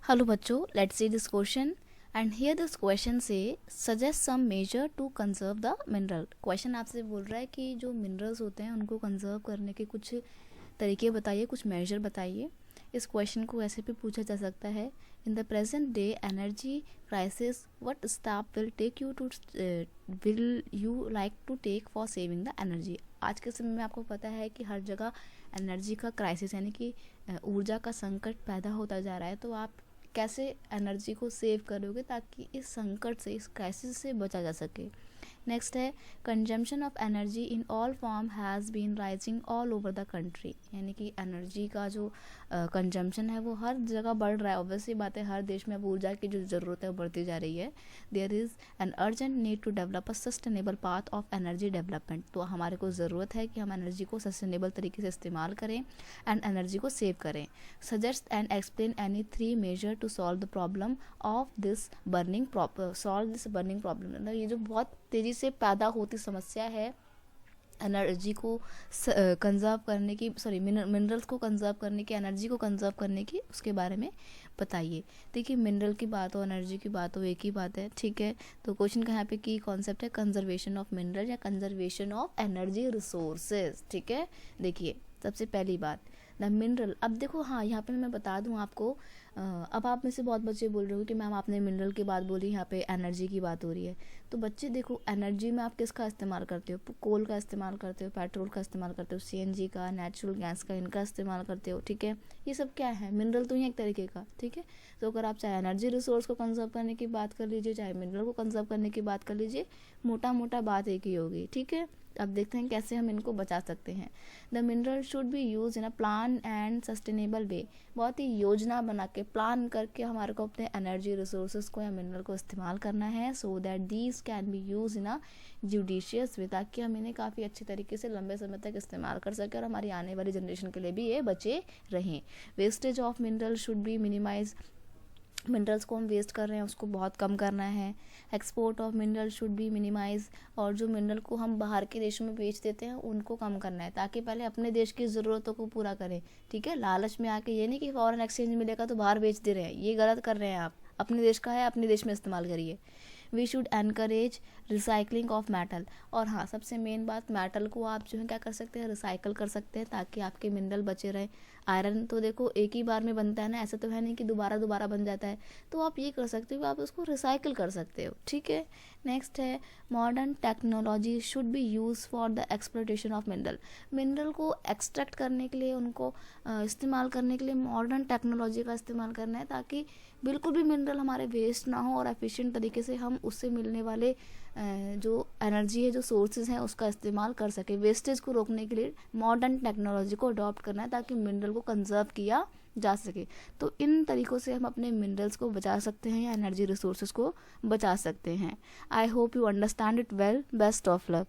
Hello बच्चों, let's see this question and here this question से suggest some measure to conserve the mineral. Question आपसे बोल रहा है कि जो मिनरल्स होते हैं उनको कंजर्व करने के कुछ तरीके बताइए, कुछ मेजर बताइए। इस क्वेश्चन को ऐसे भी पूछा जा सकता है, in the present day energy crisis what step will you like to take for saving the energy. आज के समय में आपको पता है कि हर जगह एनर्जी का क्राइसिस यानी कि ऊर्जा का संकट पैदा होता जा रहा है। तो आप कैसे एनर्जी को सेव करोगे ताकि इस संकट से, इस क्राइसिस से बचा जा सके। नेक्स्ट है consumption of energy in all form has been rising all over the country, यानी कि एनर्जी का जो कंजम्पशन है वो हर जगह बढ़ रहा है। ऑब्वियसली बात है, हर देश में अब ऊर्जा की जो ज़रूरत है वो बढ़ती जा रही है। There is an urgent need to develop a sustainable path of energy development. तो हमारे को ज़रूरत है कि हम एनर्जी को सस्टेनेबल तरीके से इस्तेमाल करें एंड एनर्जी को सेव करें। Suggest and explain any 3 major to solve the problem of this burning problem. ये जो बहुत तेज़ी से पैदा होती समस्या है एनर्जी को कंजर्व करने की, मिनरल्स को कंजर्व करने की, एनर्जी को कंजर्व करने की, उसके बारे में बताइए। देखिए, मिनरल की बात हो, एनर्जी की बात हो, एक ही बात है, ठीक है। तो क्वेश्चन का यहाँ पे की कॉन्सेप्ट है कंजर्वेशन ऑफ मिनरल या कंजर्वेशन ऑफ एनर्जी रिसोर्सेज, ठीक है। देखिए, सबसे पहली बात द मिनरल। अब देखो, हाँ, यहाँ पे मैं बता दूँ आपको, अब आप में से बहुत बच्चे बोल रहे हो कि मैम आपने मिनरल की बात बोली, यहाँ पे एनर्जी की बात हो रही है। तो बच्चे देखो, एनर्जी में आप किसका इस्तेमाल करते हो? कोल का इस्तेमाल करते हो, पेट्रोल का इस्तेमाल करते हो, सीएनजी का, नेचुरल गैस का, इनका इस्तेमाल करते हो, ठीक है। ये सब क्या है? मिनरल तो ही एक तरीके का, ठीक है। तो अगर आप चाहे एनर्जी रिसोर्स को कंजर्व करने की बात कर लीजिए, चाहे मिनरल को कंजर्व करने की बात कर लीजिए, मोटा मोटा बात एक ही होगी, ठीक है। अब देखते हैं कैसे हम इनको बचा सकते हैं। The mineral should be use in a plan and sustainable way. बहुत ही योजना बना के, प्लान करके हमारे को अपने एनर्जी रिसोर्सेज को या मिनरल को इस्तेमाल करना है, so that these can be use in a judicious way, ताकि हम इन्हें काफ़ी अच्छे तरीके से लंबे समय तक इस्तेमाल कर सकें और हमारी आने वाली जनरेशन के लिए भी ये बचे रहें। Wastage of mineral should be minimise. Minerals को हम वेस्ट कर रहे हैं उसको बहुत कम करना है। Export of mineral should be minimise. और जो मिनरल को हम बाहर के देशों में बेच देते हैं उनको कम करना है, ताकि पहले अपने देश की ज़रूरतों को पूरा करें, ठीक है। लालच में आके ये नहीं कि फॉरेन एक्सचेंज मिलेगा तो बाहर बेच दे रहे हैं, ये गलत कर रहे हैं आप। अपने देश का है, अपने देश में इस्तेमाल करिए। We should encourage recycling of metal. और हाँ, सबसे मेन बात, मेटल को आप जो है क्या कर सकते हैं, रिसाइकल कर सकते हैं ताकि आपके मिनरल बचे रहे। आयरन तो देखो एक ही बार में बनता है ना, ऐसा तो है नहीं कि दोबारा दोबारा बन जाता है। तो आप ये कर सकते हो, आप उसको रिसाइकल कर सकते हो, ठीक है। नेक्स्ट है modern technology should be use for the exploitation of mineral. Mineral को एक्सट्रैक्ट करने के लिए, उनको इस्तेमाल करने के लिए मॉडर्न टेक्नोलॉजी का इस्तेमाल करना है, ताकि बिल्कुल भी मिनरल हमारे वेस्ट ना हो और एफिशिएंट तरीके से हम उससे मिलने वाले जो एनर्जी है, जो सोर्सेज हैं, उसका इस्तेमाल कर सके। वेस्टेज को रोकने के लिए मॉडर्न टेक्नोलॉजी को अडॉप्ट करना है ताकि मिनरल को कंजर्व किया जा सके। तो इन तरीक़ों से हम अपने मिनरल्स को बचा सकते हैं या एनर्जी रिसोर्सेज को बचा सकते हैं। I hope you understand it well. Best of luck.